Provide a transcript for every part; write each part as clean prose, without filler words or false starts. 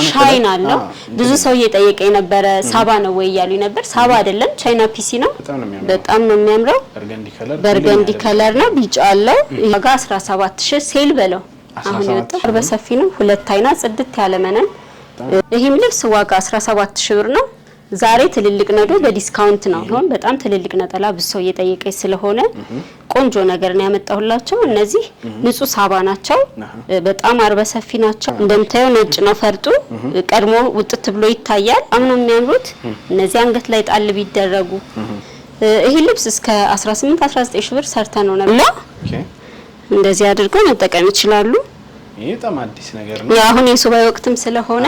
ሻይን አለው ብዙ ሰው እየጠየቀኝ ነበር ሳባ ነው ወይ ያሉኝ ነበር ሳባ አይደለም ቻይና ፒሲ ነው በጣም ነው የሚያምረው በርገንዲ ከለር ነው ቢጫ አለው ዋጋ 17000 ሴል በለው አሁን ይወጣው በሰፊ ነው ሁለት አይና ጽድት ያለ መነን ይሄም ልብስ ዋጋ 17000 ብር ነው ዛሬ ትልልቅ ነዶ በዲስካውንት ነው አሁን በጣም ትልልቅ ነጠላ ብዙ ሰው እየጠየቀኝ ስለሆነ ቆንጆ ነገር ነው ያመጣሁላችሁ እነዚህ ንጹህ ሳባ ናቸው በጣም አርበ ሰፊ ናቸው እንደምታዩ ነጭ ነው ፈርጡ ቀድሞ ውጥት ብሎ ይታያል አሁን የሚያምሩት እነዚህ አንገት ላይ ጣል ቢደረጉ ይሄ ልብስ እስከ 18 19 ብር ሰርተ ነው ነውና እንደዚህ አድርገው መጠቀም ይችላሉ ይሄ በጣም አዲስ ነገር ነው ያ አሁን የሱባኤ ወቅትም ስለሆነ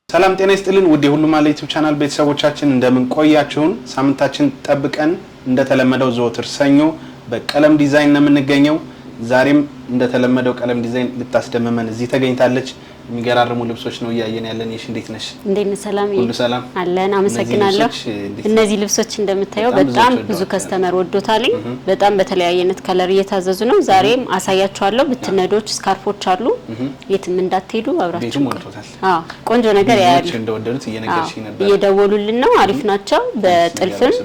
ሰላም ጤና ይስጥልን ውድ የሁሉም አለ ዩቲዩብ ቻናል ቤተሰቦቻችን እንደምን ቆያችሁን ሳምንታችን ጠብቀን እንደተለመደው ዘወትር ሰኞ በቀለም ዲዛይን ነው የምንገኘው ዛሬም እንደተለመደው ቀለም ዲዛይን ልታስደምመን እዚህ ተገኝታለች የሚገራርሙ ልብሶች ነው ያያየን ያለን እሺ እንዴት ነሽ እንዴት ሰላም ሁሉ ሰላም አለን አመሰግናለሁ እነዚህ ልብሶች እንደምታየው በጣም ብዙ ከስተመር ወዶታልኝ በጣም በተለያየነት ከለር እየታዘዙ ነው ዛሬም አሳያችኋለሁ ብትነዶች ስካርፎች አሉ የትም እንዳትሄዱ አብራችሁ ቆንጆ ነገር ያያሉ እንደወደዱት እየነገርሽኝ ነበር እየደወሉልን ነው አሪፍ ናቸው በጥልፍም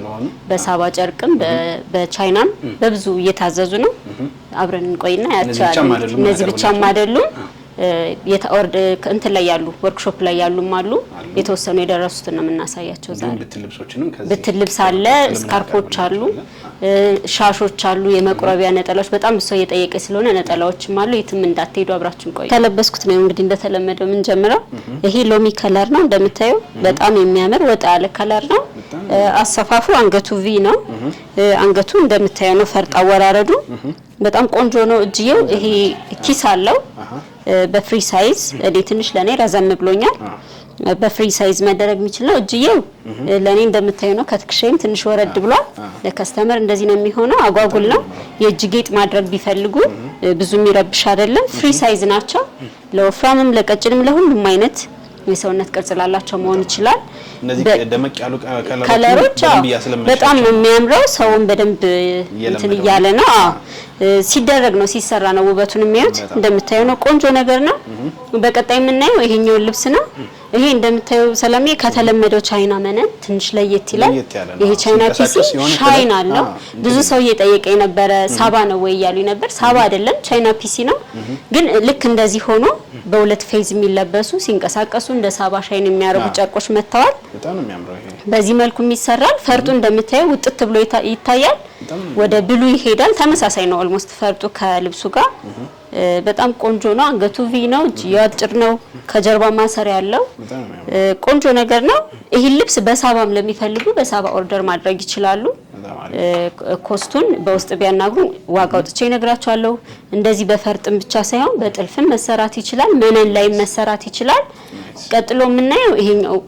በሳባ ጨርቅም በቻይናም በብዙ እየታዘዙ ነው አብረን እንቆይና ያቻሉ እነዚህ ብቻም አይደሉም የታወርድ እንት ላይ ያሉ ወርክሾፕ ላይ ያሉም አሉ የተወሰኑ የደረሱት ነው የምናሳያቸው ዛሬ ብትልብሶችንም ከዚህ ብትልብስ አለ ስካርፎች አሉ ሻሾች አሉ የመቁረቢያ ነጠላዎች በጣም ሰው እየጠየቀ ስለሆነ ነጠላዎችም አሉ የትም እንዳትሄዱ አብራችሁን ቆዩ ተለበስኩት ነው እንግዲህ እንደተለመደው ምን ጀምረው ይሄ ሎሚ ከለር ነው እንደምታዩ በጣም የሚያምር ወጣ ያለ ከለር ነው አሰፋፉ አንገቱ ቪ ነው አንገቱ እንደምታዩ ነው ፈርጣ ወራረዱ በጣም ቆንጆ ነው እጅየው ይሄ ኪስ አለው በፍሪ ሳይዝ እኔ ትንሽ ለኔ ረዘም ብሎኛል በፍሪ ሳይዝ መደረግ የሚችል ነው እጅየው ለኔ እንደምታዩ ነው ከትክሼም ትንሽ ወረድ ብሏል ለከስተመር እንደዚህ ነው የሚሆነው አጓጉል ነው የእጅ ጌጥ ማድረግ ቢፈልጉ ብዙ የሚረብሽ አይደለም ፍሪ ሳይዝ ናቸው ለወፍራምም ለቀጭንም ለሁሉም አይነት የሰውነት ቅርጽ ላላቸው መሆን ይችላል እነዚህ ደመቅ ያሉ ከለሮች በጣም ነው የሚያምረው ሰውን በደንብ እንትን ይያለ ነው ሲደረግ ነው ሲሰራ ነው ውበቱን የሚያዩት እንደምታዩ ነው ቆንጆ ነገር ነው በቀጣይ የምናየው ይሄኛው ልብስ ነው ይሄ እንደምታዩ ሰላምዬ ከተለመደው ቻይና መነን ትንሽ ለየት ይላል ይሄ ቻይና ፒሲ ሻይን አለው ብዙ ሰው እየጠየቀኝ ነበር ሳባ ነው ወይ ያሉኝ ነበር ሳባ አይደለም ቻይና ፒሲ ነው ግን ልክ እንደዚህ ሆኖ በሁለት ፌዝ የሚለበሱ ሲንቀሳቀሱ እንደ ሳባ ሻይን የሚያረጉ ጨርቆች መተዋል በጣም ነው የሚያምረው ይሄ በዚህ መልኩ የሚሰራል ፈርጡ እንደምታዩ ውጥት ብሎ ይታያል ወደ ብሉ ይሄዳል ተመሳሳይ ነው ኦልሞስት ፈርጡ ከልብሱ ጋር በጣም ቆንጆ ነው አንገቱ ቪ ነው እጅየው አጭር ነው ከጀርባ ማሰሪያ ያለው ቆንጆ ነገር ነው ይሄ ልብስ በሳባም ለሚፈልጉ በሳባ ኦርደር ማድረግ ይችላሉ ኮስቱን በውስጥ ቢያናግሩ ዋጋው ጥቼ ይነግራቸዋለሁ እንደዚህ በፈርጥም ብቻ ሳይሆን በጥልፍም መሰራት ይችላል መነን ላይ መሰራት ይችላል ቀጥሎ የምናየው ይሄኛው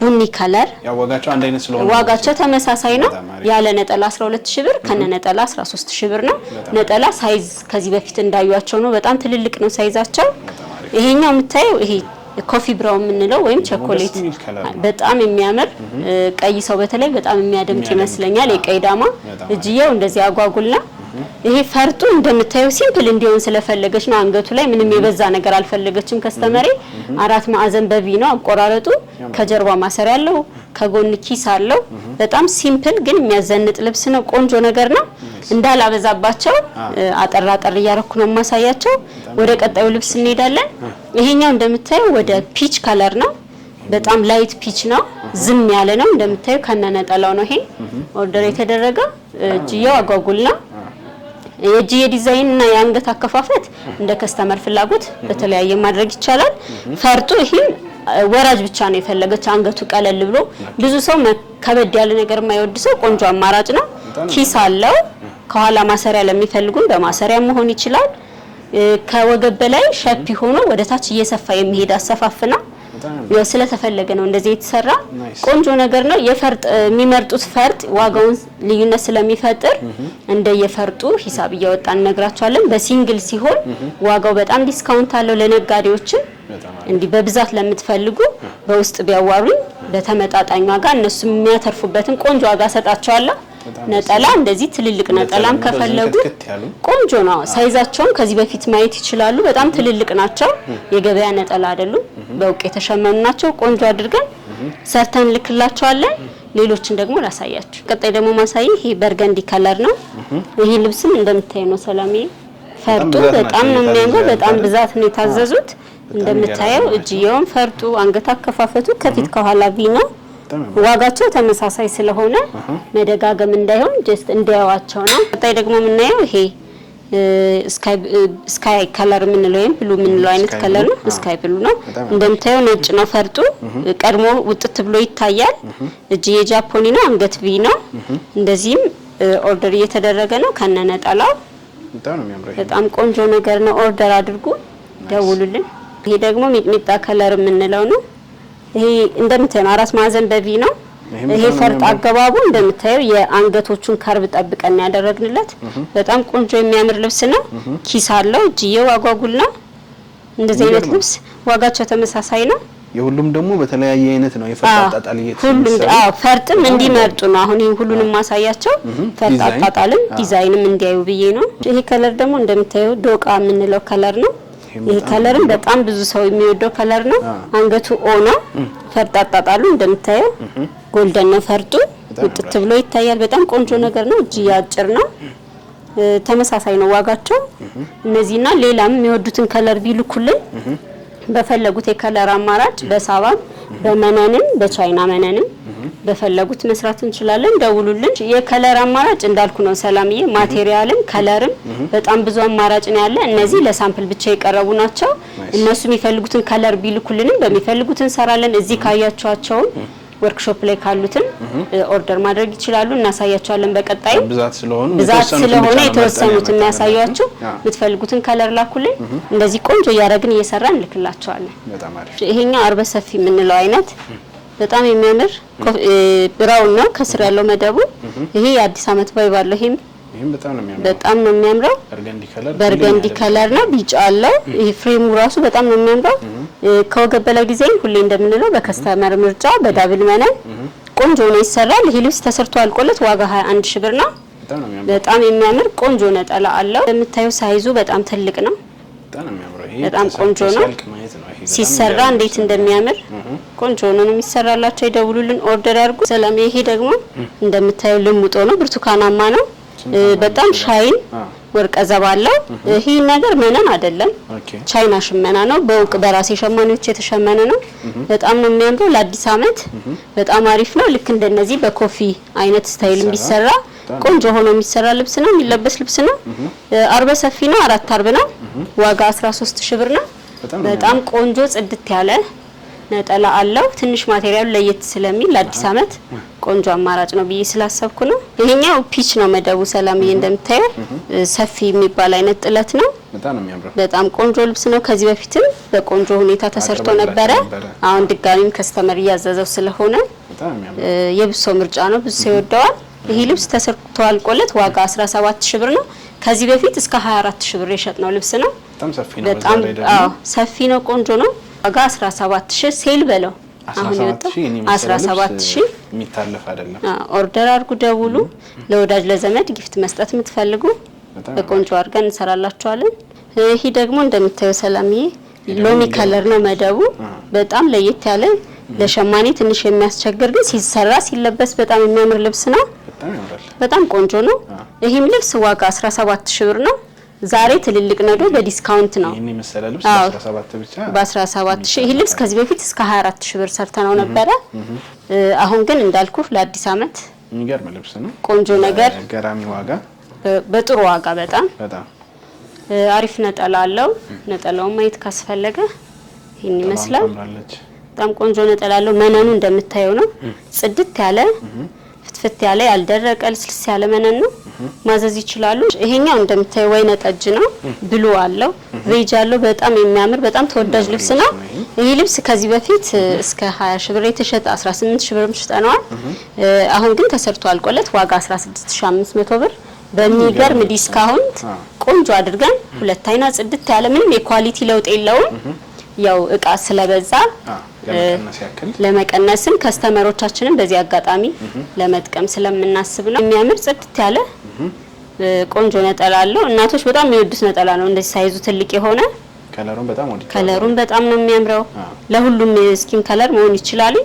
ቡኒ ከለር ያዋጋቸው አንድ አይነት ስለሆነ ዋጋቸው ተመሳሳይ ነው ያለ ነጠላ 12000 ብር ከነ ነጠላ 13000 ብር ነው ነጠላ ሳይዝ ከዚህ በፊት እንዳዩዋቸው ነው በጣም ትልልቅ ነው ሳይዛቸው ይሄኛው የምታየው ይሄ ኮፊ ብራውን ምንለው ወይም ቸኮሌት በጣም የሚያምር ቀይ ሰው በተለይ በጣም የሚያደምጥ ይመስለኛል የቀይ ዳማ እጅየው እንደዚህ አጓጉልና ይሄ ፈርጡ እንደምታየው ሲምፕል እንዲሆን ስለፈለገች ነው አንገቱ ላይ ምንም የበዛ ነገር አልፈለገችም ከስተመሬ አራት ማዕዘን በቪ ነው አቆራረጡ ከጀርባ ማሰሪያ ያለው ከጎን ኪስ አለው በጣም ሲምፕል ግን የሚያዘንጥ ልብስ ነው ቆንጆ ነገር ነው እንዳላበዛባቸው አጠራጠር ያረኩ ነው ማሳያቸው ወደ ቀጣዩ ልብስ እንሄዳለን ይሄኛው እንደምታየው ወደ ፒች ከለር ነው በጣም ላይት ፒች ነው ዝም ያለ ነው እንደምታየው ከነነጠላው ነው ይሄ ኦርደር የተደረገው እጅየው አጓጉል ነው የጂየ ዲዛይን እና የአንገት አከፋፈት እንደ ከስተመር ፍላጎት በተለያየ ማድረግ ይቻላል ፈርጡ ይሄን ወራጅ ብቻ ነው የፈለገች አንገቱ ቀለል ብሎ ብዙ ሰው ከበድ ያለ ነገር የማይወድ ሰው ቆንጆ አማራጭ ነው ኪስ አለው ከኋላ ማሰሪያ ለሚፈልጉን በማሰሪያ መሆን ይችላል ከወገብ በላይ ሸፒ ሆኖ ወደ ታች እየሰፋ የሚሄድ አሰፋፍና ስለተፈለገ ነው እንደዚህ የተሰራ ቆንጆ ነገር ነው የፈርጥ የሚመርጡት ፈርጥ ዋጋውን ልዩነት ስለሚፈጥር እንደ የፈርጡ ሂሳብ እያወጣን ነግራቸዋለን በሲንግል ሲሆን ዋጋው በጣም ዲስካውንት አለው ለነጋዴዎች እንዲ በብዛት ለምትፈልጉ በውስጥ ቢያዋሩኝ በተመጣጣኝ ዋጋ እነሱ የሚያተርፉበትን ቆንጆ ዋጋ ሰጣቸዋለሁ ነጠላ እንደዚህ ትልልቅ ነጠላም ከፈለጉ ቆንጆ ነው። ሳይዛቸውም ከዚህ በፊት ማየት ይችላሉ። በጣም ትልልቅ ናቸው። የገበያ ነጠላ አይደሉም። በውቅ የተሸመኑ ናቸው። ቆንጆ አድርገን ሰርተን ልክላቸዋለን። ሌሎችን ደግሞ ላሳያችሁ። ቀጣይ ደግሞ ማሳይ ይሄ በርገንዲ ከለር ነው። ይሄ ልብስም እንደምታዩ ነው ሰላሜ። ፈርጡ በጣም ነው የሚያምረው። በጣም ብዛት ነው የታዘዙት። እንደምታየው እጅየውም ፈርጡ አንገት አከፋፈቱ ከፊት ከኋላ ቪ ነው። ዋጋቸው ተመሳሳይ ስለሆነ መደጋገም እንዳይሆን ጀስት እንዲያዋቸው ነው። ቀጣይ ደግሞ የምናየው ይሄ ስካይ ከለር የምንለው ወይም ብሉ የምንለው አይነት ከለር ነው። ስካይ ብሉ ነው። እንደምታየው ነጭ ነው ፈርጡ። ቀድሞ ውጥት ብሎ ይታያል። እጅዬ ጃፖኒ ነው። አንገት ቪ ነው። እንደዚህም ኦርደር እየተደረገ ነው ከነነጠላው። በጣም ቆንጆ ነገር ነው። ኦርደር አድርጉ፣ ደውሉልን። ይሄ ደግሞ ሚጥሚጣ ከለር የምንለው ነው። ይሄ እንደምታየው አራት ማዕዘን በቪ ነው። ይሄ ፈርጥ አገባቡ እንደምታየው የአንገቶቹን ከርብ ጠብቀን ያደረግንለት በጣም ቆንጆ የሚያምር ልብስ ነው። ኪስ አለው። እጅየው አጓጉል ነው። እንደዚህ አይነት ልብስ ዋጋቸው ተመሳሳይ ነው። የሁሉም ደግሞ በተለያየ አይነት ነው የፈርጥ አጣጣል ሁሉም ፈርጥም እንዲመርጡ ነው። አሁን ይሄ ሁሉንም ማሳያቸው ፈርጥ አጣጣልም ዲዛይንም እንዲያዩ ብዬ ነው። ይሄ ከለር ደግሞ እንደምታየው ዶቃ የምንለው ከለር ነው። ይሄ ከለርም በጣም ብዙ ሰው የሚወደው ከለር ነው። አንገቱ ኦ ነው። ፈርጥ አጣጣሉ እንደምታየው ጎልደን ነው። ፈርጡ ውጥት ብሎ ይታያል። በጣም ቆንጆ ነገር ነው። እጅ ያጭር ነው። ተመሳሳይ ነው ዋጋቸው። እነዚህና ሌላም የሚወዱትን ከለር ቢልኩልን በፈለጉት የከለር አማራጭ በሳባም በመነንም በቻይና መነንም በፈለጉት መስራት እንችላለን። ደውሉልን። የከለር አማራጭ እንዳልኩ ነው ሰላምዬ። ማቴሪያልም ከለርም በጣም ብዙ አማራጭ ነው ያለ። እነዚህ ለሳምፕል ብቻ የቀረቡ ናቸው። እነሱ የሚፈልጉትን ከለር ቢልኩልንም በሚፈልጉት እንሰራለን። እዚህ ካያቸዋቸው ወርክሾፕ ላይ ካሉትን ኦርደር ማድረግ ይችላሉ። እናሳያቸዋለን። በቀጣይ ብዛት ስለሆነ የተወሰኑት እናያሳያችሁ። የምትፈልጉትን ከለር ላኩልን። እንደዚህ ቆንጆ እያደረግን እየሰራን እንልክላቸዋለን። ይሄኛው አርበ ሰፊ የምንለው አይነት በጣም የሚያምር ብራውን ነው ከስር ያለው መደቡ። ይሄ የአዲስ አመት ቫይብ አለው። ይሄም በጣም ነው የሚያምረው። በርገንዲ ከለር ነው። ቢጫ አለው። ይሄ ፍሬሙ ራሱ በጣም ነው የሚያምረው። ከወገብ በላይ ዲዛይን ሁሌ እንደምንለው በከስተመር ምርጫ በዳብል መነን ቆንጆ ነው ይሰራል። ይሄ ልብስ ተሰርቶ አልቆለት ዋጋ 21 ሺህ ብር ነው። በጣም የሚያምር ቆንጆ ነጠላ አለው። የምታዩ ሳይዙ በጣም ትልቅ ነው። በጣም ቆንጆ ነው። ሲሰራ እንዴት እንደሚያምር ቆንጆ ነው የሚሰራላቸው። ይደውሉልን፣ ኦርደር ያርጉ። ሰላም። ይሄ ደግሞ እንደምታዩ ልሙጦ ነው። ብርቱካናማ ነው። በጣም ሻይን ወርቀ ዘባ አለው። ይሄ ነገር መነን አይደለም፣ ቻይና ሽመና ነው። በውቅ በራሴ ሸማኔዎች የተሸመነ ነው። በጣም ነው የሚያምረው። ለአዲስ አመት በጣም አሪፍ ነው። ልክ እንደነዚህ በኮፊ አይነት ስታይል ቢሰራ ቆንጆ ሆኖ የሚሰራ ልብስ ነው። የሚለበስ ልብስ ነው። አርበ ሰፊ ነው። 4 አርብ ነው። ዋጋ 13 ሺህ ብር ነው። በጣም ቆንጆ ጽድት ያለ ነጠላ አለው። ትንሽ ማቴሪያሉ ለየት ስለሚል ለአዲስ አመት ቆንጆ አማራጭ ነው ብዬ ስላሰብኩ ነው። ይሄኛው ፒች ነው መደቡ ሰላምዬ። እንደምታየው ሰፊ የሚባል አይነት ጥለት ነው። በጣም ቆንጆ ልብስ ነው። ከዚህ በፊትም በቆንጆ ሁኔታ ተሰርቶ ነበረ። አሁን ድጋሚም ከስተመር እያዘዘው ስለሆነ የብሶ ምርጫ ነው። ብዙ ሰው ይወደዋል። ይሄ ልብስ ተሰርቶ አልቆለት ዋጋ 17 ሺህ ብር ነው። ከዚህ በፊት እስከ 24 ሺህ ብር የሸጥነው ልብስ ነው። በጣም ሰፊ ነው። ቆንጆ ነው። ዋጋ 17 ሺህ ሴል በለው አሁን ይወጣው 17 ሺህ የሚታለፍ አይደለም። ኦርደር አድርጉ፣ ደውሉ። ለወዳጅ ለዘመድ ጊፍት መስጠት የምትፈልጉ በቆንጆ አድርገን እንሰራላችኋለን። ይሄ ደግሞ እንደምታዩ ሰላምዬ ሎሚ ከለር ነው መደቡ። በጣም ለየት ያለ ለሸማኔ ትንሽ የሚያስቸግር ግን ሲሰራ ሲለበስ በጣም የሚያምር ልብስ ነው። በጣም ቆንጆ ነው። ይሄም ልብስ ዋጋ 17 ሺህ ብር ነው። ዛሬ ትልልቅ ነዶ በዲስካውንት ነው። ይሄን መሰለ ልብስ በ17 ብቻ በ17 ሺህ። ይሄ ልብስ ከዚህ በፊት እስከ 24 ሺህ ብር ሰርተነው ነበረ። አሁን ግን እንዳልኩ ለአዲስ አመት የሚገርም ልብስ ነው። ቆንጆ ነገር ገራሚ ዋጋ፣ በጥሩ ዋጋ በጣም አሪፍ ነጠላ አለው። ነጠላውን ማየት ካስፈለገ ይሄን ይመስላል። በጣም ቆንጆ ነጠላ አለው። መነኑ እንደምታየው ነው። ጽድት ያለ ፍትፍት ያለ ያልደረቀ ልስልስ ያለ መነን ነው። ማዘዝ ይችላሉ። ይሄኛው እንደምታየው ወይነ ጠጅ ነው። ብሉ አለው፣ ቬጅ አለው። በጣም የሚያምር በጣም ተወዳጅ ልብስ ነው። ይሄ ልብስ ከዚህ በፊት እስከ 20 ሺህ ብር የተሸጠ 18 ሺህ ብር ሽጠነዋል። አሁን ግን ተሰርቶ አልቆለት ዋጋ 16500 ብር በሚገርም ዲስካውንት ቆንጆ አድርገን ሁለት አይና ጽድት ያለ ምንም የኳሊቲ ለውጥ የለውም። ያው እቃ ስለበዛ ለመቀነስም ከስተመሮቻችንን በዚህ አጋጣሚ ለመጥቀም ስለምናስብ ነው። የሚያምር ጽድት ያለ ቆንጆ ነጠላ አለው። እናቶች በጣም የሚወዱት ነጠላ ነው። እንደዚህ ሳይዙ ትልቅ የሆነ ከለሩን በጣም ነው የሚያምረው። ለሁሉም ስኪን ከለር መሆን ይችላል።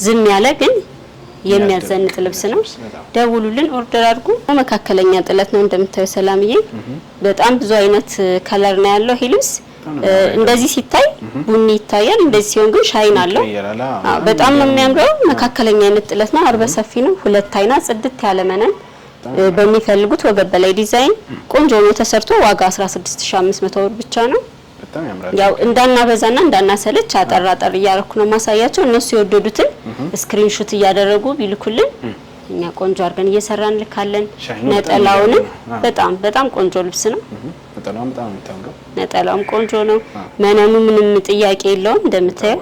ዝም ያለ ግን የሚያዘንጥ ልብስ ነው። ደውሉልን፣ ኦርደር አድርጉ። መካከለኛ ጥለት ነው እንደምታዩ ሰላምዬ። በጣም ብዙ አይነት ከለር ነው ያለው ይሄ ልብስ። እንደዚህ ሲታይ ቡኒ ይታያል፣ እንደዚህ ሲሆን ግን ሻይን አለው። በጣም ነው የሚያምረው። መካከለኛ አይነት ጥለት ነው። አርበ ሰፊ ነው። ሁለት አይና ጽድት ያለ መነን በሚፈልጉት ወገብ በላይ ዲዛይን ቆንጆ ነው ተሰርቶ ዋጋ 16500 ብር ብቻ ነው። ያው እንዳናበዛና እንዳናሰለች አጠር አጠር እያረኩ ነው ማሳያቸው። እነሱ የወደዱትን ስክሪንሾት እያደረጉ ቢልኩልን እኛ ቆንጆ አድርገን እየሰራን ልካለን። ነጠላውን በጣም ቆንጆ ልብስ ነው። ነጠላውም ቆንጆ ነው። መነኑ ምንም ጥያቄ የለውም። እንደምታየው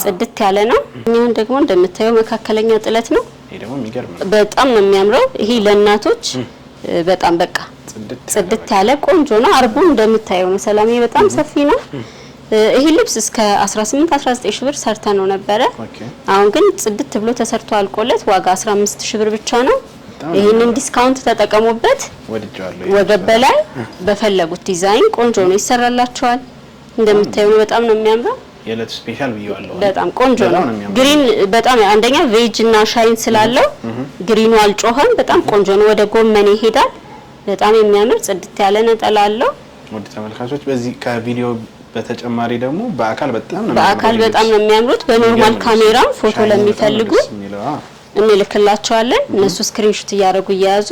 ጽድት ያለ ነው። እኛውን ደግሞ እንደምታየው መካከለኛ ጥለት ነው። በጣም ነው የሚያምረው። ይሄ ለእናቶች በጣም በቃ ጽድት ያለ ቆንጆ ነው። አርቡ እንደምታየው ነው ሰላምዬ፣ በጣም ሰፊ ነው። ይሄ ልብስ እስከ 18-19 ሺህ ብር ሰርተ ነው ነበረ። አሁን ግን ጽድት ብሎ ተሰርቶ አልቆለት ዋጋ 15 ሺህ ብር ብቻ ነው። ይሄንን ዲስካውንት ተጠቀሙበት። ወገብ በላይ በፈለጉት ዲዛይን ቆንጆ ነው ይሰራላችኋል። እንደምታየው ነው። በጣም ነው የሚያምረው። የለት ስፔሻል ብየዋለሁ። በጣም ቆንጆ ነው። ግሪን በጣም አንደኛ ቬጅ እና ሻይን ስላለው ግሪኑ አልጮኸም። በጣም ቆንጆ ነው። ወደ ጎመኔ ይሄዳል። በጣም የሚያምር ጽድት ያለ ነጠላ አለው። ወደ ተመልካቾች በዚህ ከቪዲዮ በተጨማሪ ደግሞ በአካል በጣም ነው የሚያምሩት። በኖርማል ካሜራ ፎቶ ለሚፈልጉ እንልክላቸዋለን። እነሱ ስክሪንሾት እያደረጉ እያያዙ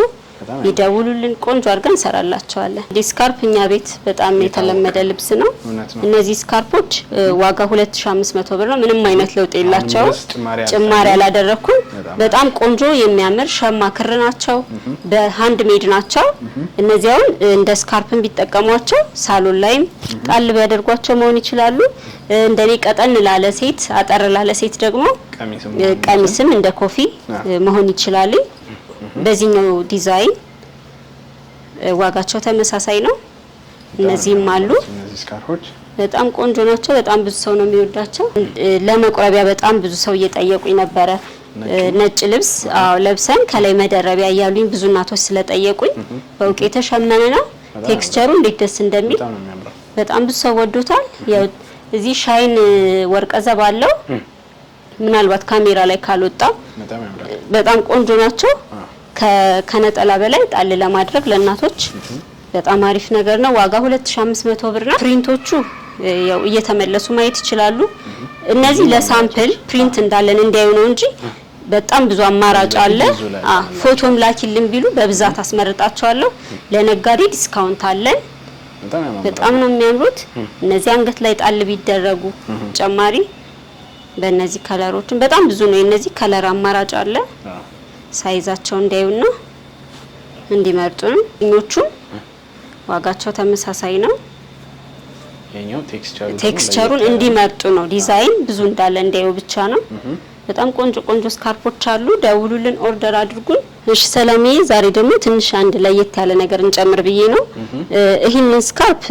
ይደውሉልን። ቆንጆ አድርገን እንሰራላቸዋለን። ዲስካርፕ እኛ ቤት በጣም የተለመደ ልብስ ነው። እነዚህ ስካርፖች ዋጋ 2500 ብር ነው። ምንም አይነት ለውጥ የላቸው። ጭማሪ አላደረኩም። በጣም ቆንጆ የሚያምር ሸማ ክር ናቸው። በሃንድ ሜድ ናቸው። እነዚያውን እንደ ስካርፕን ቢጠቀሟቸው ሳሎን ላይም ጣል ቢያደርጓቸው መሆን ይችላሉ። እንደኔ ቀጠን ላለ ሴት አጠር ላለ ሴት ደግሞ ቀሚስም እንደ ኮፊ መሆን ይችላል። በዚህኛው ዲዛይን ዋጋቸው ተመሳሳይ ነው። እነዚህም አሉ። እነዚህ ስካርፎች በጣም ቆንጆ ናቸው። በጣም ብዙ ሰው ነው የሚወዳቸው። ለመቁረቢያ በጣም ብዙ ሰው እየጠየቁኝ ነበረ። ነጭ ልብስ ለብሰን ከላይ መደረቢያ እያሉኝ ብዙ እናቶች ስለጠየቁኝ በውቄ የተሸመነ ነው። ቴክስቸሩ እንዴት ደስ እንደሚል በጣም ብዙ ሰው ወዶታል። ያው እዚህ ሻይን ወርቀ ዘብ አለው። ምናልባት ካሜራ ላይ ካልወጣ በጣም ቆንጆ ናቸው። ከነጠላ በላይ ጣል ለማድረግ ለእናቶች በጣም አሪፍ ነገር ነው። ዋጋ 2500 ብር ነው። ፕሪንቶቹ ያው እየተመለሱ ማየት ይችላሉ። እነዚህ ለሳምፕል ፕሪንት እንዳለን እንዲያዩ ነው እንጂ በጣም ብዙ አማራጭ አለ። ፎቶም ላኪልን ቢሉ በብዛት አስመርጣቸዋለሁ። ለነጋዴ ዲስካውንት አለን። በጣም ነው የሚያምሩት። እነዚህ አንገት ላይ ጣል ቢደረጉ ጨማሪ በእነዚህ ከለሮችን በጣም ብዙ ነው። እነዚህ ከለር አማራጭ አለ። ሳይዛቸው እንዲያዩና እንዲመርጡ ነው። እኞቹ ዋጋቸው ተመሳሳይ ነው። የኛው ቴክስቸሩን እንዲመርጡ ነው። ዲዛይን ብዙ እንዳለ እንዲያዩ ብቻ ነው። በጣም ቆንጆ ስካርፖች አሉ። ደውሉልን፣ ኦርደር አድርጉን። እሺ ሰላምዬ፣ ዛሬ ደግሞ ትንሽ አንድ ለየት ያለ ነገር እንጨምር ብዬ ነው። ይሄንን ስካርፕ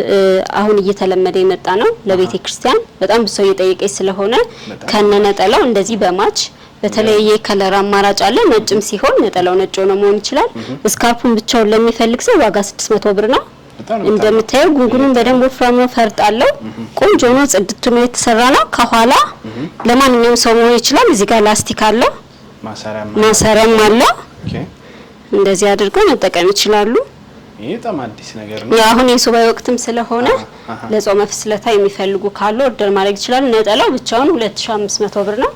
አሁን እየተለመደ የመጣ ነው ለቤተ ክርስቲያን። በጣም ብዙ ሰው እየጠየቀኝ ስለሆነ ከነነጠላው እንደዚህ በማች በተለያየ ከለር አማራጭ አለ። ነጭም ሲሆን ነጠላው ነጭ ሆኖ መሆን ይችላል። ስካርፑን ብቻውን ለሚፈልግ ሰው ዋጋ 600 ብር ነው። እንደምታየው ጉንጉኑን በደንብ ወፍራም ነው። ፈርጥ አለው። ቆንጆ ነው። ጽድት ነው የተሰራ ነው። ከኋላ ለማንኛውም ሰው መሆን ይችላል። እዚህ ጋር ላስቲክ አለው። ማሰሪያም አለው። እንደዚህ አድርገው መጠቀም ይችላሉ። ይሄ በጣም አዲስ ነገር ነው። አሁን የሱባኤ ወቅትም ስለሆነ ለጾመ ፍስለታ የሚፈልጉ ካሉ ኦርደር ማድረግ ይችላሉ። ነጠላው ብቻውን 2500 ብር ነው።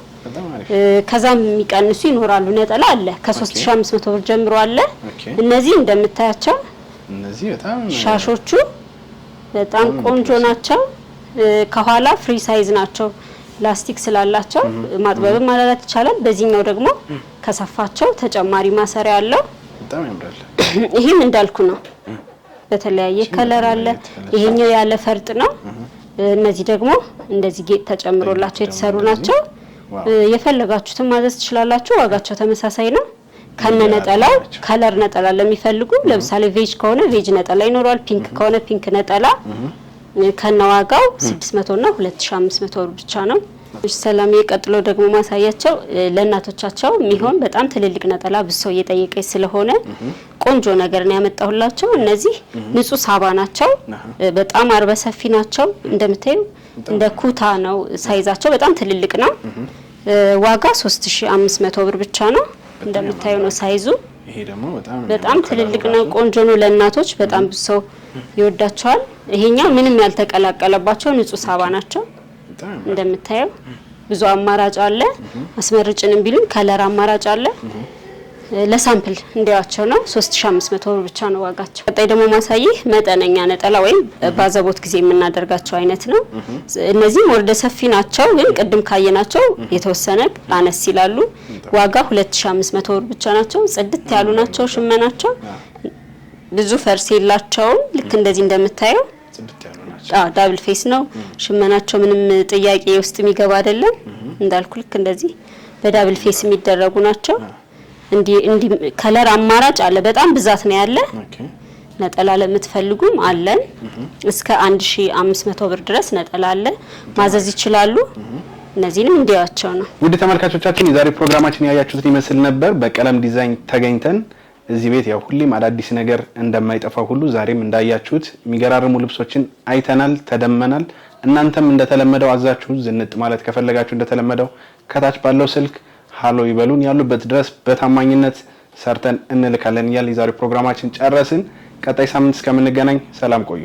ከዛም የሚቀንሱ ይኖራሉ። ነጠላ አለ ከ3500 ብር ጀምሮ አለ። እነዚህ እንደምታያቸው እነዚህ በጣም ሻሾቹ በጣም ቆንጆ ናቸው። ከኋላ ፍሪ ሳይዝ ናቸው። ላስቲክ ስላላቸው ማጥበብም ማላላት ይቻላል። በዚህኛው ደግሞ ከሰፋቸው ተጨማሪ ማሰሪያ አለው። በጣም ያምራል። ይሄም እንዳልኩ ነው። በተለያየ ከለር አለ። ይሄኛው ያለ ፈርጥ ነው። እነዚህ ደግሞ እንደዚህ ጌጥ ተጨምሮላቸው የተሰሩ ናቸው። የፈለጋችሁትን ማዘዝ ትችላላችሁ። ዋጋቸው ተመሳሳይ ነው። ከነነጠላው ከለር ነጠላ ለሚፈልጉ ለምሳሌ ቬጅ ከሆነ ቬጅ ነጠላ ይኖራል። ፒንክ ከሆነ ፒንክ ነጠላ ከነዋጋው 600 እና 2500 ብር ብቻ ነው። ሰላም የቀጥሎ ደግሞ ማሳያቸው ለእናቶቻቸው የሚሆን በጣም ትልልቅ ነጠላ ብሰው እየጠየቀኝ ስለሆነ ቆንጆ ነገር ነው ያመጣሁላቸው። እነዚህ ንጹህ ሳባ ናቸው። በጣም አርበ ሰፊ ናቸው። እንደምታዩ እንደ ኩታ ነው ሳይዛቸው በጣም ትልልቅ ነው። ዋጋ 3500 ብር ብቻ ነው። እንደምታዩ ነው ሳይዙ። ይሄ ደግሞ በጣም ትልልቅ ነው። ቆንጆ ነው ለእናቶች በጣም ብሰው ይወዳቸዋል። ይሄኛው ምንም ያልተቀላቀለባቸው ንጹህ ሳባ ናቸው። እንደምታዩ ብዙ አማራጭ አለ። አስመርጭንም ቢሉን ከለር አማራጭ አለ። ለሳምፕል እንዲያቸው ነው 3500 ብር ብቻ ነው ዋጋቸው። ቀጣይ ደግሞ ማሳይህ መጠነኛ ነጠላ ወይም ባዘቦት ጊዜ የምናደርጋቸው አይነት ነው። እነዚህ ወርደ ሰፊ ናቸው፣ ግን ቅድም ካየናቸው የተወሰነ አነስ ይላሉ። ዋጋ 2500 ብር ብቻ ናቸው። ጽድት ያሉ ናቸው። ሽመናቸው ብዙ ፈርስ የላቸውም። ልክ እንደዚህ እንደምታየው ዳብል ፌስ ነው ሽመናቸው። ምንም ጥያቄ ውስጥ የሚገባ አይደለም። እንዳልኩ ልክ እንደዚህ በዳብል ፌስ የሚደረጉ ናቸው። እንዲ ከለር አማራጭ አለ። በጣም ብዛት ነው ያለ። ነጠላ ለምትፈልጉም አለን። እስከ 1500 ብር ድረስ ነጠላ አለ። ማዘዝ ይችላሉ። እነዚህንም እንዲያቸው ነው። ውድ ተመልካቾቻችን የዛሬ ፕሮግራማችን ያያችሁትን ይመስል ነበር። በቀለም ዲዛይን ተገኝተን እዚህ ቤት ያው ሁሌም አዳዲስ ነገር እንደማይጠፋ ሁሉ ዛሬም እንዳያችሁት የሚገራርሙ ልብሶችን አይተናል፣ ተደመናል። እናንተም እንደተለመደው አዛችሁ ዝንጥ ማለት ከፈለጋችሁ እንደተለመደው ከታች ባለው ስልክ ሃሎ ይበሉን። ያሉበት ድረስ በታማኝነት ሰርተን እንልካለን። የዛሬ ፕሮግራማችን ጨረስን። ቀጣይ ሳምንት እስከምንገናኝ ሰላም ቆዩ።